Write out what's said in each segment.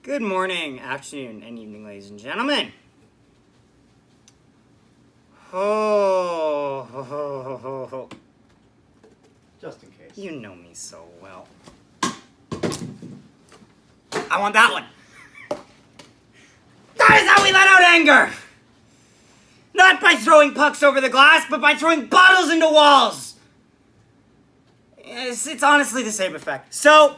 Good morning, afternoon, and evening, ladies and gentlemen. Oh. Just in case. You know me so well. I want that one. That is how we let out anger! Not by throwing pucks over the glass, but by throwing bottles into walls! It's honestly the same effect. So,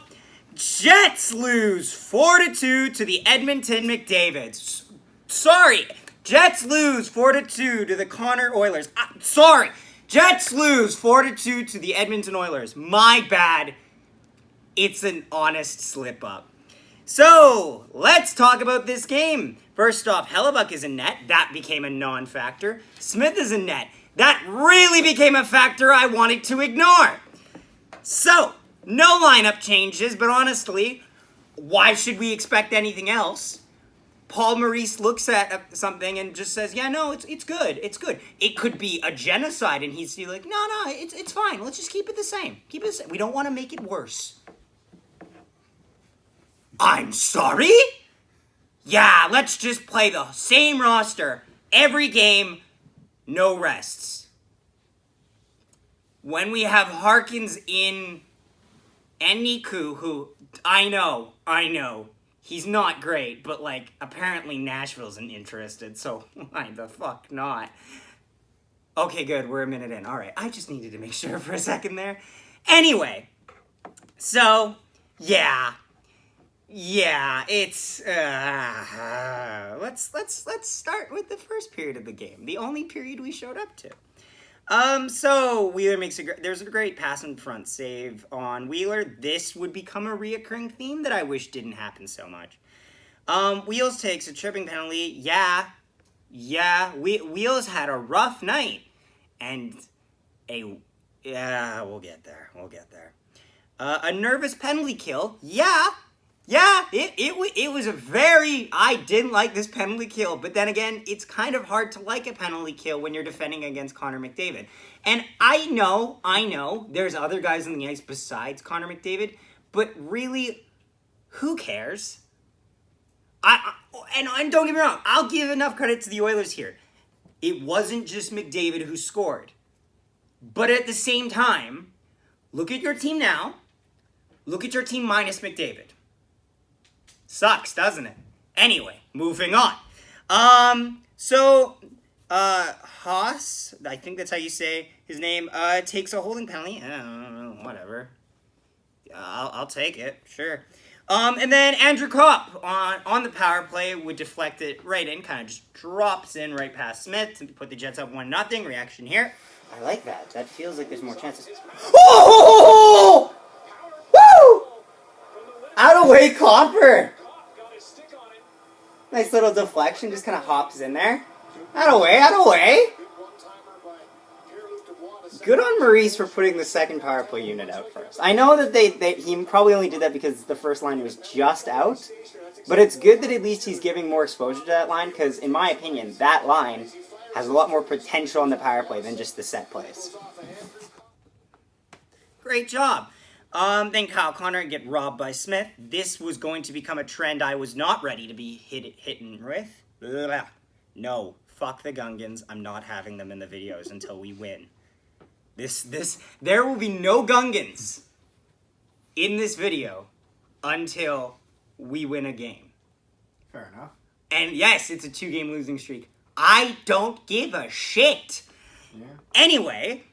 Jets lose 4-2 to the Edmonton McDavids. Sorry, Jets lose 4-2 to the Connor Oilers. Sorry, Jets lose 4-2 to the Edmonton Oilers. My bad. It's an honest slip-up. So, let's talk about this game. First off, Hellebuck is in net. That became a non-factor. Smith is in net. That really became a factor I wanted to ignore. So, no lineup changes, but honestly, why should we expect anything else? Paul Maurice looks at something and just says, yeah, no, it's good, it's good. It could be a genocide, and he's like, no, it's fine, let's just keep it the same. Keep it the same. We don't want to make it worse. I'm sorry? Yeah, let's just play the same roster every game, no rests. When we have Harkins in and Niku, who, I know, he's not great, but, like, apparently Nashville's interested, so why the fuck not? Okay, good, we're a minute in. All right, I just needed to make sure for a second there. Anyway, so, yeah, it's, let's start with the first period of the game, the only period we showed up to. So Wheeler makes there's a great pass in front save on Wheeler. This would become a reoccurring theme that I wish didn't happen so much. Wheels takes a tripping penalty. Yeah, Wheels had a rough night. And we'll get there. A nervous penalty kill. Yeah, it was a I didn't like this penalty kill, but then again, it's kind of hard to like a penalty kill when you're defending against Connor McDavid. And I know, there's other guys on the ice besides Connor McDavid, but really, who cares? And don't get me wrong, I'll give enough credit to the Oilers here. It wasn't just McDavid who scored. But at the same time, look at your team now, look at your team minus McDavid. Sucks, doesn't it? Anyway, moving on. Haas, I think that's how you say his name, takes a holding penalty. Whatever. I'll take it, sure. And then Andrew Kopp on the power play would deflect it right in, kind of just drops in right past Smith to put the Jets up 1-0. Reaction here. I like that. That feels like there's more chances. Oh! Woo! Out of way, Copper! Nice little deflection, just kind of hops in there. Out of way. Good on Maurice for putting the second power play unit out first. I know that he probably only did that because the first line was just out, but it's good that at least he's giving more exposure to that line, because in my opinion, that line has a lot more potential on the power play than just the set plays. Great job. Then Kyle Connor get robbed by Smith. This was going to become a trend I was not ready to be hitting with. Ugh. No, fuck the Gungans. I'm not having them in the videos until we win. There will be no Gungans in this video until we win a game. Fair enough. And yes, it's a 2-game losing streak. I don't give a shit. Yeah. Anyway,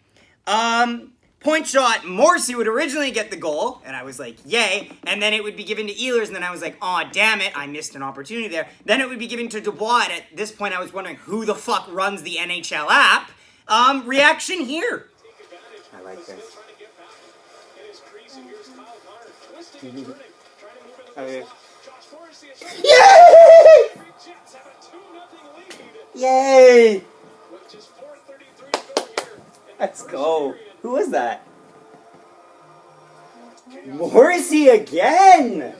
point shot, Morrissey would originally get the goal, and I was like, yay, and then it would be given to Ehlers, and then I was like, aw, damn it, I missed an opportunity there. Then it would be given to Dubois, and at this point I was wondering who the fuck runs the NHL app. Reaction here. I like this. Okay. Yay! Let's go. Who was that? Morrissey again!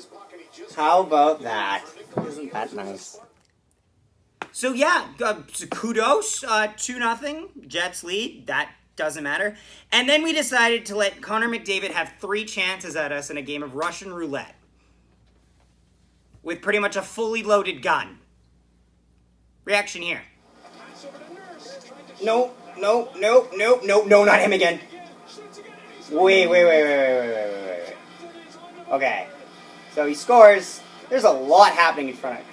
How about that? Isn't that nice? So yeah, kudos, 2-0, Jets lead, that doesn't matter. And then we decided to let Connor McDavid have 3 chances at us in a game of Russian roulette. with pretty much a fully loaded gun. Reaction here. No, not him again. Wait. Okay. So he scores. There's a lot happening in front of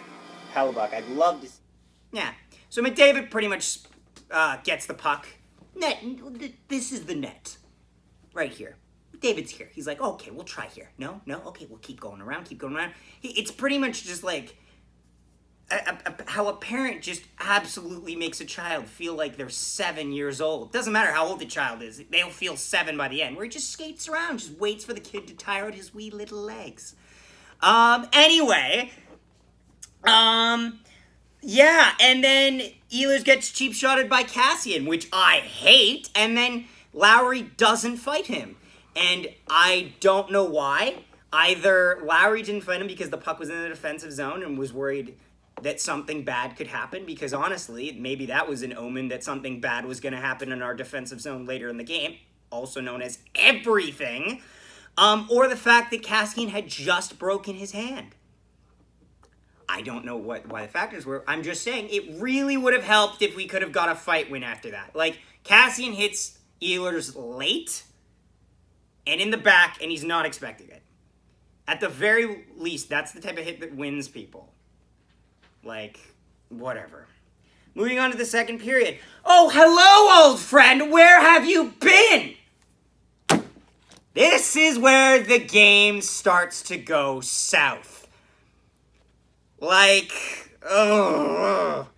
Hellebuyck. I'd love to see. Yeah. So McDavid pretty much gets the puck. Net. This is the net. Right here. McDavid's here. He's like, okay, we'll try here. No? Okay, we'll keep going around. It's pretty much just like how a parent just absolutely makes a child feel like they're 7 years old. Doesn't matter how old the child is. They'll feel 7 by the end. Where he just skates around, just waits for the kid to tire out his wee little legs. Anyway. Yeah, and then Ehlers gets cheap shotted by Kassian, which I hate, and then Lowry doesn't fight him. And I don't know why. Either Lowry didn't fight him because the puck was in the defensive zone and was worried that something bad could happen, because honestly, maybe that was an omen that something bad was going to happen in our defensive zone later in the game, also known as everything, or the fact that Kassian had just broken his hand. I don't know why the factors were. I'm just saying it really would have helped if we could have got a fight win after that. Like, Kassian hits Ehlers late and in the back, and he's not expecting it. At the very least, that's the type of hit that wins people. Like, whatever. Moving on to the second period. Oh, hello, old friend! Where have you been? This is where the game starts to go south. Like, oh.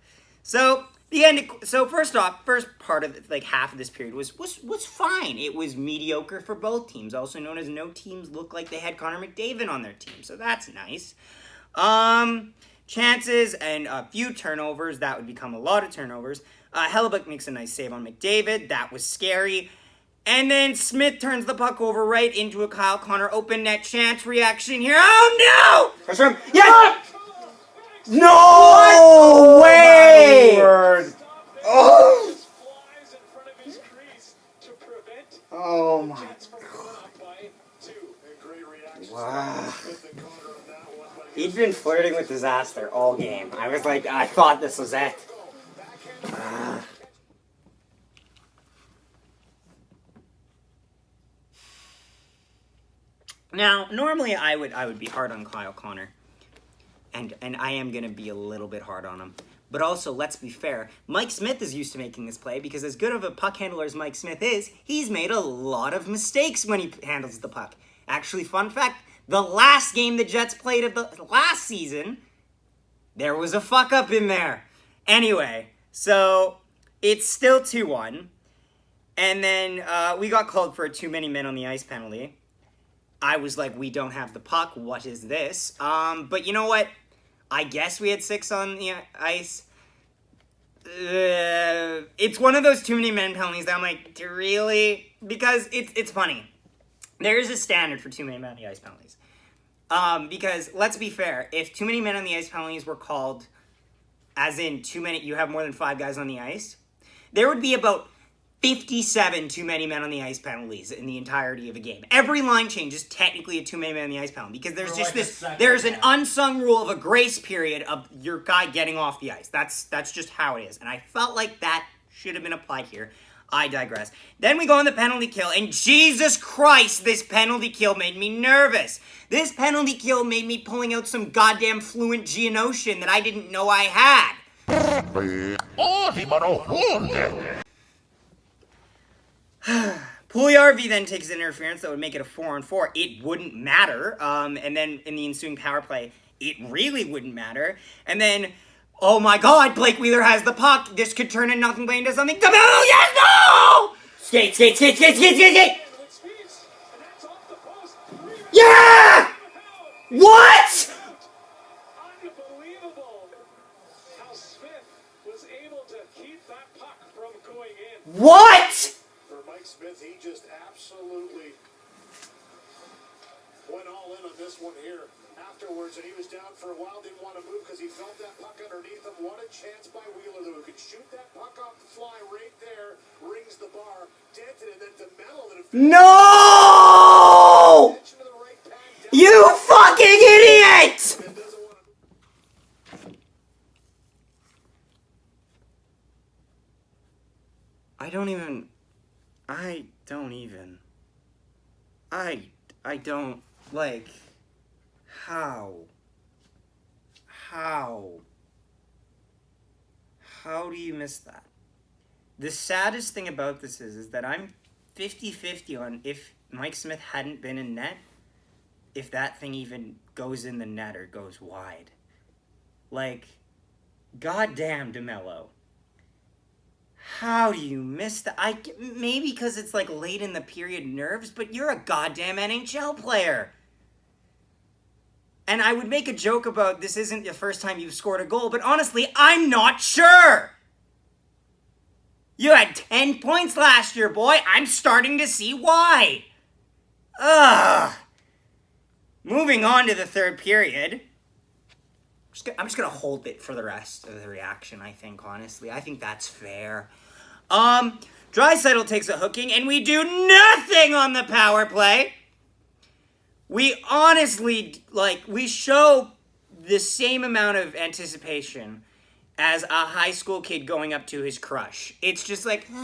So first off, first part of like half of this period was fine. It was mediocre for both teams, also known as no teams look like they had Connor McDavid on their team. So that's nice. Chances and a few turnovers, that would become a lot of turnovers. Hellebuyck makes a nice save on McDavid. That was scary. And then Smith turns the puck over right into a Kyle Connor open net chance. Reaction here. Oh, no! First room. Yes! No way! Word. Oh! Oh my God. Wow. He'd been flirting with disaster all game. I was like, I thought this was it. Now, normally I would be hard on Kyle Connor. And I am going to be a little bit hard on him. But also, let's be fair, Mike Smith is used to making this play because as good of a puck handler as Mike Smith is, he's made a lot of mistakes when he handles the puck. Actually, fun fact, the last game the Jets played of the last season, there was a fuck-up in there. Anyway, so it's still 2-1. And then we got called for a too many men on the ice penalty. I was like, we don't have the puck. What is this? But you know what? I guess we had 6 on the ice. It's one of those too many men penalties that I'm like, really? Because it's funny. There is a standard for too many men on the ice penalties. Because let's be fair, if too many men on the ice penalties were called, as in you have more than 5 guys on the ice, there would be about 57 too many men on the ice penalties in the entirety of a game. Every line change is technically a too many men on the ice penalty because there's just there's an unsung rule of a grace period of your guy getting off the ice. That's just how it is. And I felt like that should have been applied here. I digress. Then we go on the penalty kill, and Jesus Christ, this penalty kill made me nervous. This penalty kill made me pulling out some goddamn fluent Geonosian that I didn't know I had. Puljujarvi then takes interference that would make it a 4-on-4. It wouldn't matter. And then in the ensuing power play, it really wouldn't matter. And then, oh my God, Blake Wheeler has the puck. This could turn in nothing but into something. Oh, yes, no! Skate. Yeah! What? Unbelievable how Smith was able to keep that puck from going in. What? Smith, he just absolutely went all in on this one here afterwards, and he was down for a while, didn't want to move because he felt that puck underneath him. What a chance by Wheeler, though, who could shoot that puck off the fly right there, rings the bar, dented, and then to Mello. No! You fucking idiot! I don't even, like, how do you miss that? The saddest thing about this is that I'm 50-50 on if Mike Smith hadn't been in net, if that thing even goes in the net or goes wide. Like, goddamn, DeMello. How do you miss that? Maybe because it's like late in the period nerves, but you're a goddamn NHL player. And I would make a joke about this isn't the first time you've scored a goal, but honestly, I'm not sure. You had 10 points last year, boy. I'm starting to see why. Ugh. Moving on to the third period. I'm just going to hold it for the rest of the reaction, I think, honestly. I think that's fair. Draisaitl takes a hooking, and we do nothing on the power play. We honestly, we show the same amount of anticipation as a high school kid going up to his crush. It's just like, no,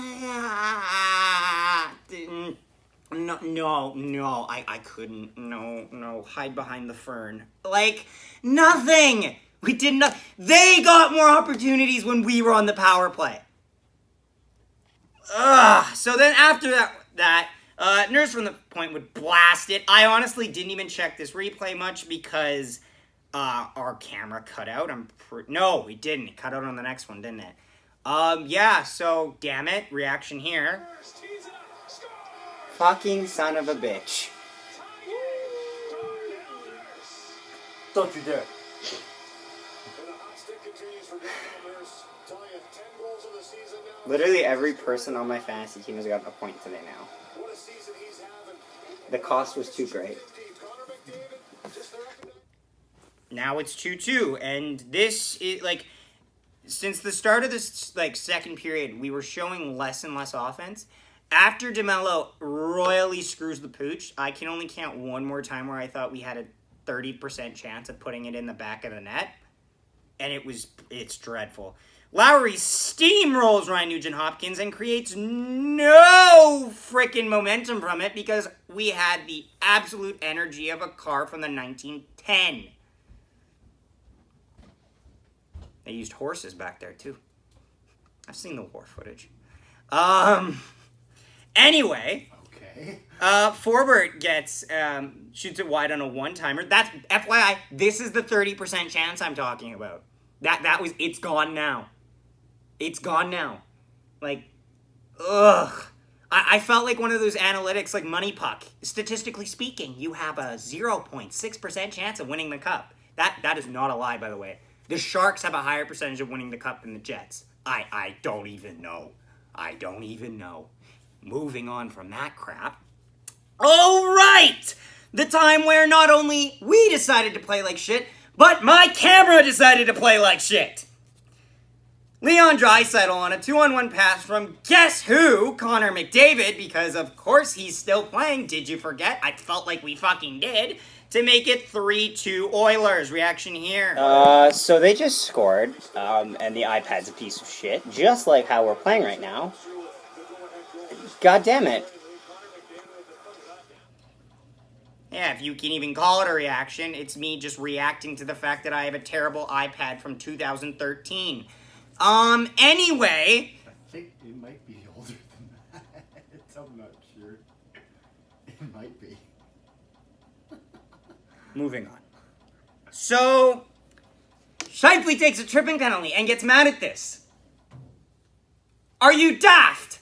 I couldn't, no, hide behind the fern. Like, nothing. We did not. They got more opportunities when we were on the power play. Ugh. So then after that, Nurse from the point would blast it. I honestly didn't even check this replay much because our camera cut out. No, it didn't. It cut out on the next one, didn't it? Yeah, so, damn it. Reaction here. Fucking son of a bitch. Don't you dare. Literally every person on my fantasy team has gotten a point today now. The cost was too great. Now it's 2-2, and this is, since the start of this, second period, we were showing less and less offense. After DeMello royally screws the pooch, I can only count one more time where I thought we had a 30% chance of putting it in the back of the net, and it's dreadful. Lowry steamrolls Ryan Nugent-Hopkins and creates no freaking momentum from it because we had the absolute energy of a car from the 1910. They used horses back there, too. I've seen the war footage. Anyway. Okay. Forbert shoots it wide on a one-timer. That's, FYI, this is the 30% chance I'm talking about. It's gone now. It's gone now. Ugh. I felt like one of those analytics like Money Puck. Statistically speaking, you have a 0.6% chance of winning the cup. That is not a lie, by the way. The Sharks have a higher percentage of winning the cup than the Jets. I don't even know. I don't even know. Moving on from that crap. All right! The time where not only we decided to play like shit, but my camera decided to play like shit. Leon Draisaitl on a 2-on-1 pass from guess who? Connor McDavid, because of course he's still playing. Did you forget? I felt like we fucking did. To make it 3-2 Oilers. Reaction here. So they just scored, and the iPad's a piece of shit, just like how we're playing right now. God damn it. Yeah, if you can even call it a reaction, it's me just reacting to the fact that I have a terrible iPad from 2013. Anyway. I think it might be older than that. I'm not sure. It might be. Moving on. So, Scheifele takes a tripping penalty and gets mad at this. Are you daft?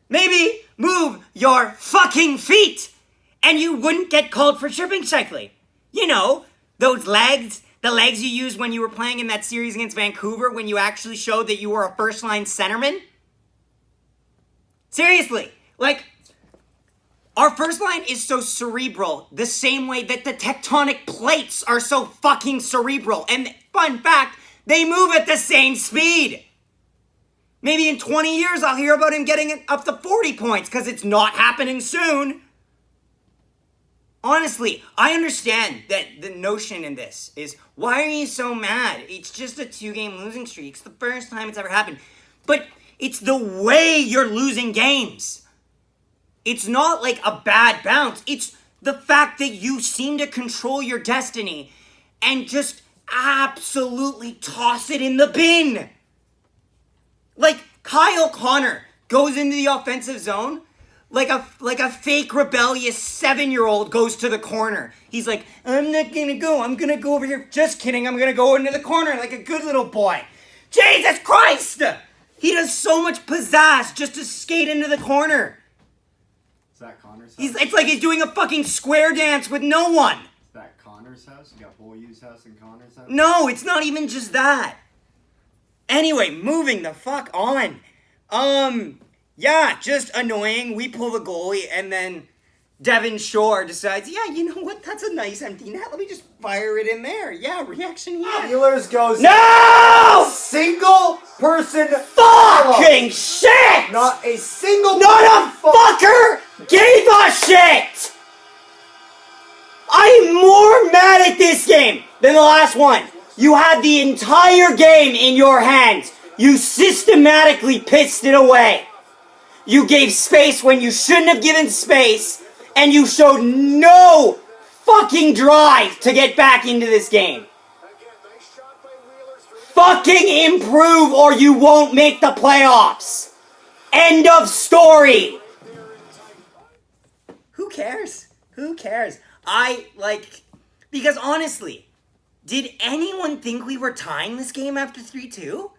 Maybe move your fucking feet and you wouldn't get called for tripping, Scheifele. You know, those legs, the legs you used when you were playing in that series against Vancouver when you actually showed that you were a first-line centerman. Seriously, our first line is so cerebral, the same way that the tectonic plates are so fucking cerebral. And fun fact, they move at the same speed. Maybe in 20 years I'll hear about him getting up to 40 points because it's not happening soon. Honestly, I understand that the notion in this is, why are you so mad? It's just a 2-game losing streak. It's the first time it's ever happened. But It's the way you're losing games. It's not like a bad bounce. It's the fact that you seem to control your destiny and just absolutely toss it in the bin. Like Kyle Connor goes into the offensive zone like a fake rebellious 7-year-old goes to the corner. He's like, I'm not gonna go. I'm gonna go over here. Just kidding. I'm gonna go into the corner like a good little boy. Jesus Christ! He does so much pizzazz just to skate into the corner. Is that Connor's house? It's like he's doing a fucking square dance with no one. Is that Connor's house? You got Boyu's house and Connor's house? No, it's not even just that. Anyway, moving the fuck on. Yeah, just annoying. We pull the goalie, and then Devin Shore decides, yeah, you know what? That's a nice empty net. Let me just fire it in there. Yeah, reaction here. Oilers goes... No! Single person... Fucking shit! Not a single... Not a fucker gave a shit! I'm more mad at this game than the last one. You had the entire game in your hands. You systematically pissed it away. You gave space when you shouldn't have given space, and you showed no fucking drive to get back into this game. Fucking improve or you won't make the playoffs. End of story. Who cares? Who cares? Because honestly, did anyone think we were tying this game after 3-2?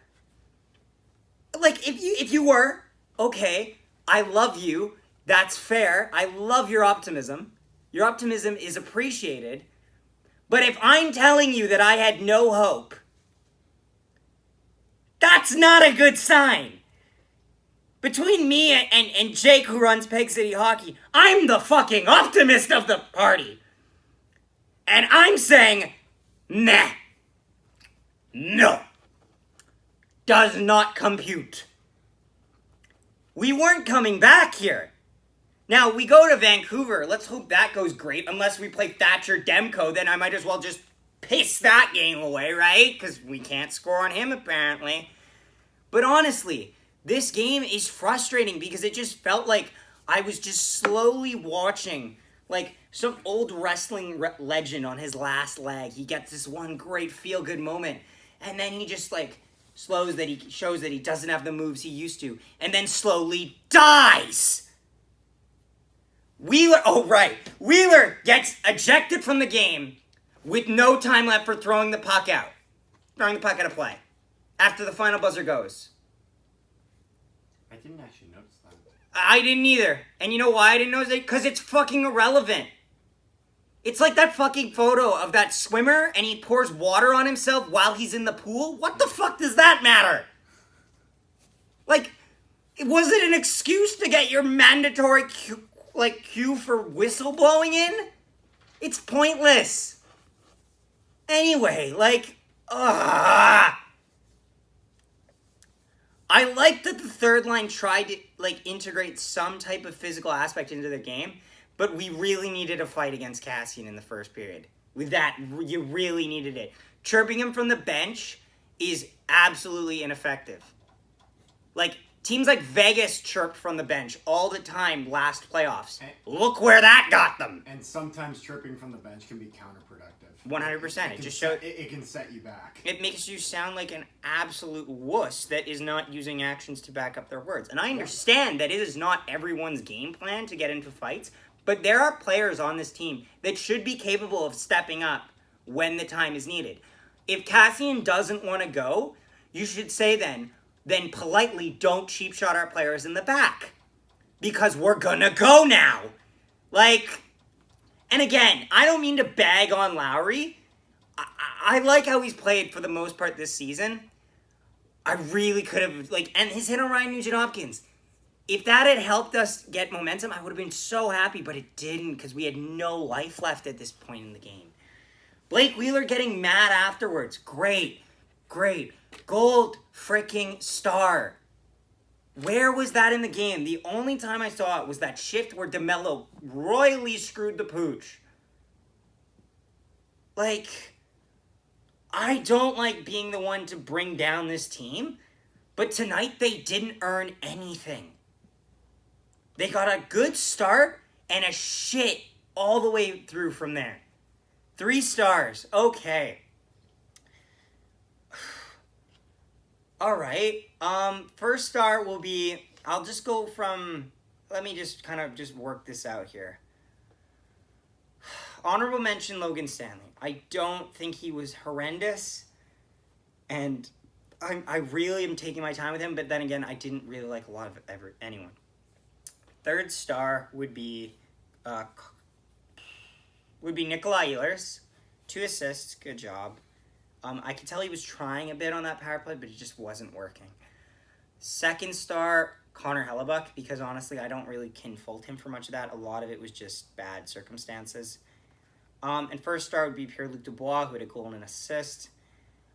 Like, if you were, okay, I love you. That's fair. I love your optimism. Your optimism is appreciated. But if I'm telling you that I had no hope, that's not a good sign. Between me and Jake, who runs Peg City Hockey, I'm the fucking optimist of the party. And I'm saying, nah. No. Does not compute. We weren't coming back here. Now, we go to Vancouver. Let's hope that goes great. Unless we play Thatcher Demko, then I might as well just piss that game away, right? Because we can't score on him, apparently. But honestly, this game is frustrating because it just felt like I was just slowly watching like some old wrestling legend on his last leg. He gets this one great feel-good moment, and then he just like shows that he doesn't have the moves he used to, and then slowly dies. Wheeler gets ejected from the game with no time left for throwing the puck out of play after the final buzzer goes. I didn't actually notice that. I didn't either. And you know why I didn't notice it? Because it's fucking irrelevant. It's like that fucking photo of that swimmer and he pours water on himself while he's in the pool. What the fuck does that matter? Like, was it an excuse to get your mandatory cue for whistleblowing in? It's pointless. Anyway, I like that the third line tried to, integrate some type of physical aspect into their game, but we really needed a fight against Cassian in the first period. With that, you really needed it. Chirping him from the bench is absolutely ineffective. Teams like Vegas chirped from the bench all the time last playoffs. Look where that got them. And sometimes chirping from the bench can be counterproductive. 100%. It just shows it can set you back. It makes you sound like an absolute wuss that is not using actions to back up their words. And I understand that it is not everyone's game plan to get into fights, but there are players on this team that should be capable of stepping up when the time is needed. If Cassian doesn't want to go, you should say then politely don't cheap shot our players in the back. Because we're gonna go now. And again, I don't mean to bag on Lowry. I like how he's played for the most part this season. I really could have, and his hit on Ryan Nugent-Hopkins. If that had helped us get momentum, I would have been so happy, but it didn't because we had no life left at this point in the game. Blake Wheeler getting mad afterwards. Great. Gold freaking star. Where was that in the game? The only time I saw it was that shift where DeMello royally screwed the pooch. I don't like being the one to bring down this team, But tonight they didn't earn anything. They got a good start and a shit all the way through from there. 3 stars. Okay. All right. First star will be, I'll just go from, let me just kind of just work this out here. Honorable mention, Logan Stanley. I don't think he was horrendous. And I really am taking my time with him, but then again, I didn't really like a lot of anyone. Third star would be Nikolai Ehlers. 2 assists, good job. I could tell he was trying a bit on that power play, but it just wasn't working. Second star, Connor Hellebuck, because honestly, I don't really fault him for much of that. A lot of it was just bad circumstances. And first star would be Pierre-Luc Dubois, who had a goal and an assist.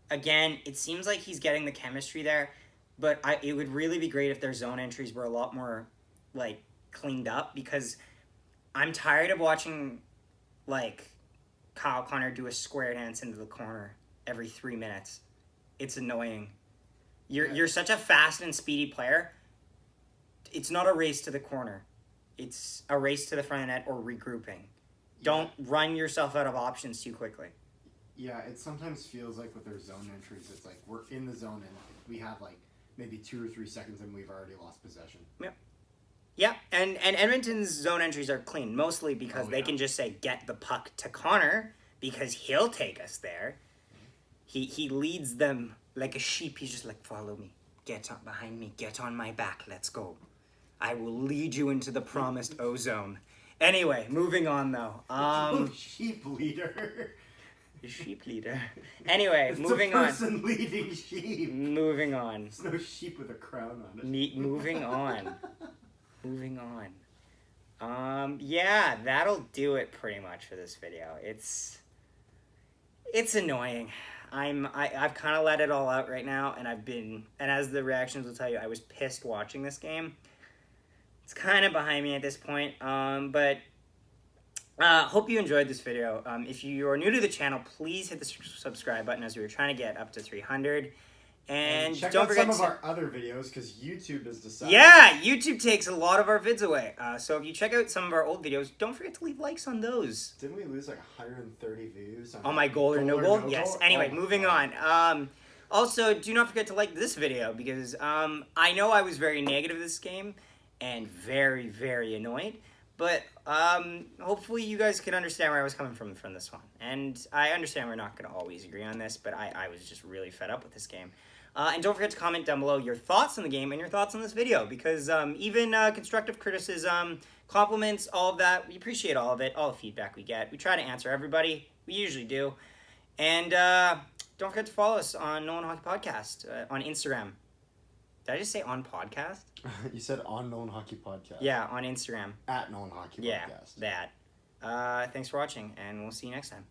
Again, it seems like he's getting the chemistry there, but it would really be great if their zone entries were a lot more, like, cleaned up, because I'm tired of watching, like, Kyle Connor do a square dance into the corner every 3 minutes. It's annoying. You're such a fast and speedy player. It's not a race to the corner. It's a race to the front of the net or regrouping. Don't run yourself out of options too quickly. Yeah, it sometimes feels like with their zone entries, it's like we're in the zone and we have like maybe 2 or 3 seconds and we've already lost possession. Yep. Yeah, and Edmonton's zone entries are clean, mostly because they can just say, get the puck to Connor, because he'll take us there. He leads them like a sheep. He's just like, follow me. Get on behind me. Get on my back. Let's go. I will lead you into the promised ozone. Anyway, moving on, though. Sheep leader. Sheep leader. Anyway, it's moving the on. person leading sheep. Moving on. There's no sheep with a crown on it. Moving on. Moving on. Yeah, that'll do it pretty much for this video. It's annoying. I've kind of let it all out right now, and as the reactions will tell you, I was pissed watching this game. It's kind of behind me at this point, but hope you enjoyed this video. If you are new to the channel, please hit the subscribe button, as we were trying to get up to 300. And check don't out forget some of our other videos, because YouTube has decided. Yeah, YouTube takes a lot of our vids away. So if you check out some of our old videos, don't forget to leave likes on those. Didn't we lose like 130 views on my goal or no goal? Yes. Anyway, moving on. Also, do not forget to like this video, because I know I was very negative this game and very, very annoyed. But hopefully you guys can understand where I was coming from this one. And I understand we're not going to always agree on this, but I was just really fed up with this game. And don't forget to comment down below your thoughts on the game and your thoughts on this video, because even constructive criticism, compliments, all of that, we appreciate all of it, all the feedback we get. We try to answer everybody. We usually do. And don't forget to follow us on Nolan Hockey Podcast on Instagram. Did I just say on podcast? You said on Nolan Hockey Podcast. Yeah, on Instagram. At Nolan Hockey Yeah, Podcast. that. Thanks for watching, and we'll see you next time.